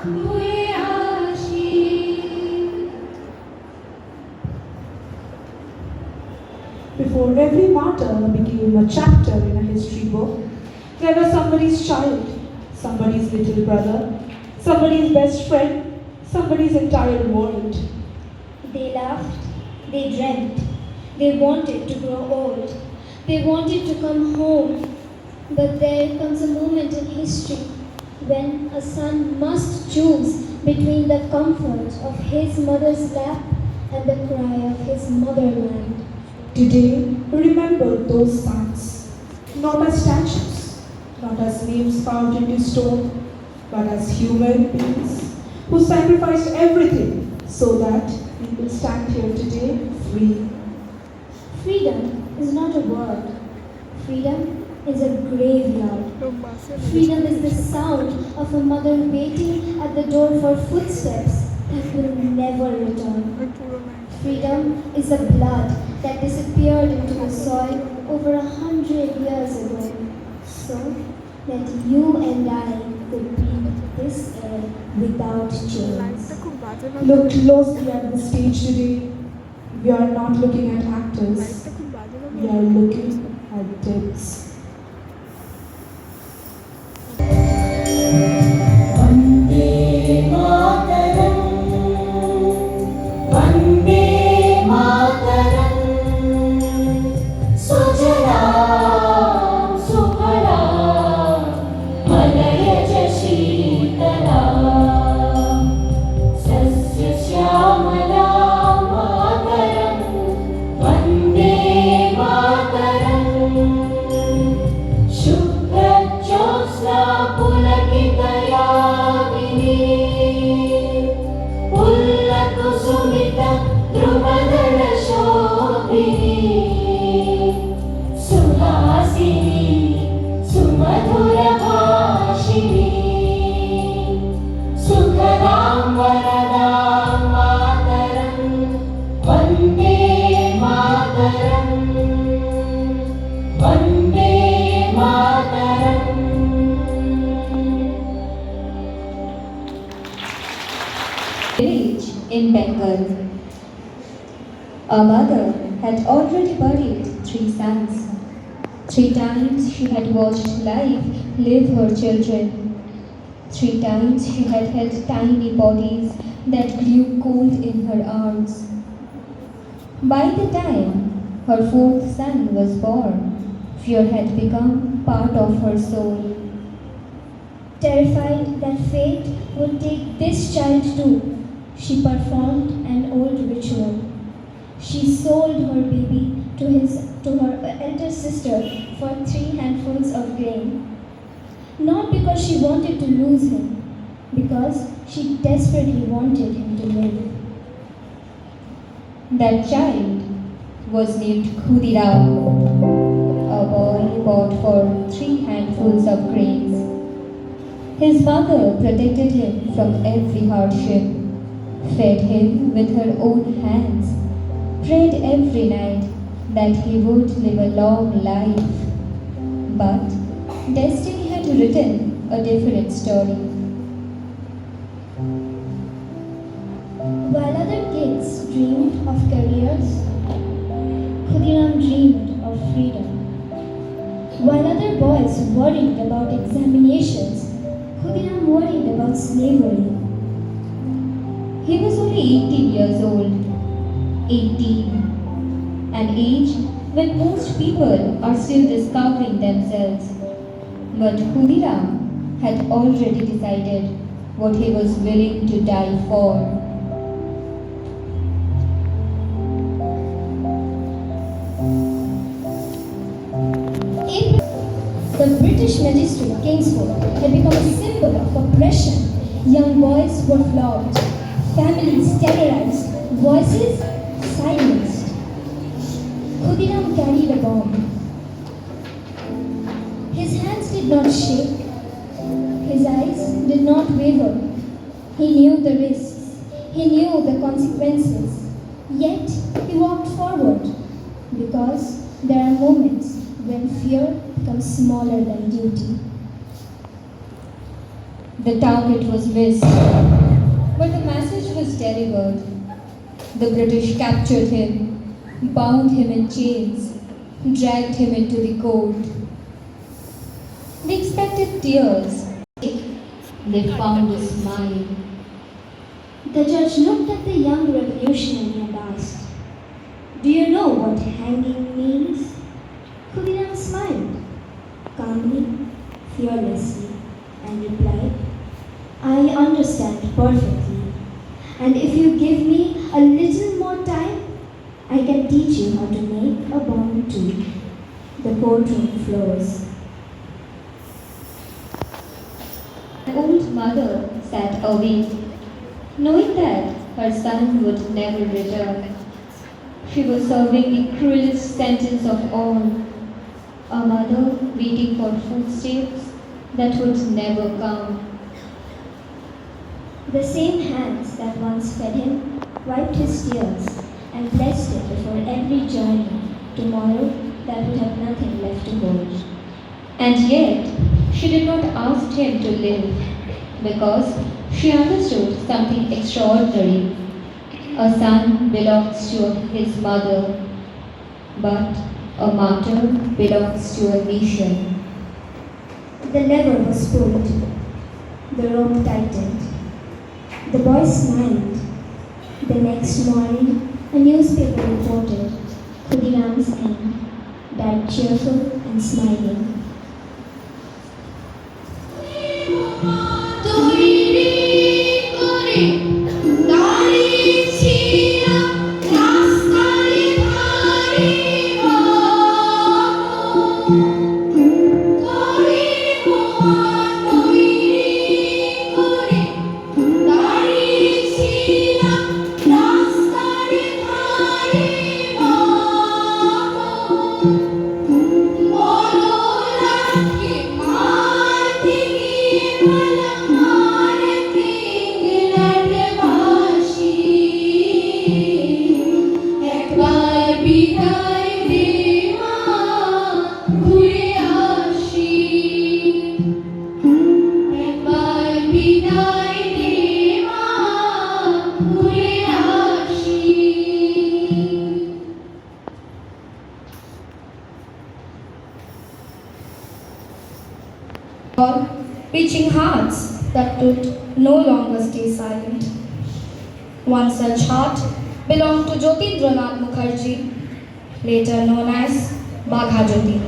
Before every martyr became a chapter in a history book, there was somebody's child, somebody's little brother, somebody's best friend, somebody's entire world. They laughed, they dreamt, they wanted to grow old, they wanted to come home. But there comes a moment in history when a son must choose between the comfort of his mother's lap and the cry of his motherland. Today, remember those sons, not as statues, not as names carved into stone, but as human beings who sacrificed everything so that we will stand here today free. Freedom is not a word. Freedom is a graveyard. Freedom is the sound of a mother waiting at the door for footsteps that will never return. Freedom is the blood that disappeared into the soil over 100 years ago, so that you and I could breathe this air without chains. Look closely at the stage today. We are not looking at actors, we are looking at deaths. Village in Bengal. A mother had already buried 3 sons. 3 times she had watched life live her children. 3 times she had held tiny bodies that grew cold in her arms. By the time her 4th son was born, fear had become part of her soul. Terrified that fate would take this child too, she performed an old ritual. She sold her baby to her elder sister for 3 handfuls of grain. Not because she wanted to lose him, because she desperately wanted him to live. That child was named Khudiram, a boy bought for 3 handfuls of grains. His mother protected him from every hardship, fed him with her own hands, prayed every night that he would live a long life. But destiny had written a different story. While other kids dreamed of careers, Khudiram dreamed of freedom. While other boys worried about examinations, Khudiram worried about slavery. He was only 18 years old. 18, an age when most people are still discovering themselves. But Khudiram had already decided what he was willing to die for. The British magistrate Kingsford had become a symbol of oppression. Young boys were flogged, families terrorized, voices silenced. Khudiram carried a bomb. His hands did not shake, his eyes did not waver. He knew the risks, he knew the consequences, yet he walked forward because there are moments when fear becomes smaller than duty. The target was missed. delivered. The British captured him, bound him in chains, dragged him into the court. They expected tears. They found a smile. The judge looked at the young revolutionary and asked, "Do you know what hanging means?" Khudiram smiled, calmly, fearlessly, and replied, "I understand perfectly, and if you give me a little more time, I can teach you how to make a bomb too." The courtroom floors. An old mother sat awake, knowing that her son would never return. She was serving the cruelest sentence of all, a mother waiting for footsteps that would never come. The same hands that once fed him wiped his tears and blessed him before every journey. Tomorrow, that would have nothing left to hold. And yet, she did not ask him to live, because she understood something extraordinary. A son belongs to his mother, but a martyr belongs to a nation. The lever was pulled, the rope tightened. The boy smiled. The next morning, a newspaper reported Khudiram's end, died cheerful and smiling. Reaching hearts that could no longer stay silent. One such heart belonged to Jyotindranath Mukherjee, later known as Bagha Jyoti.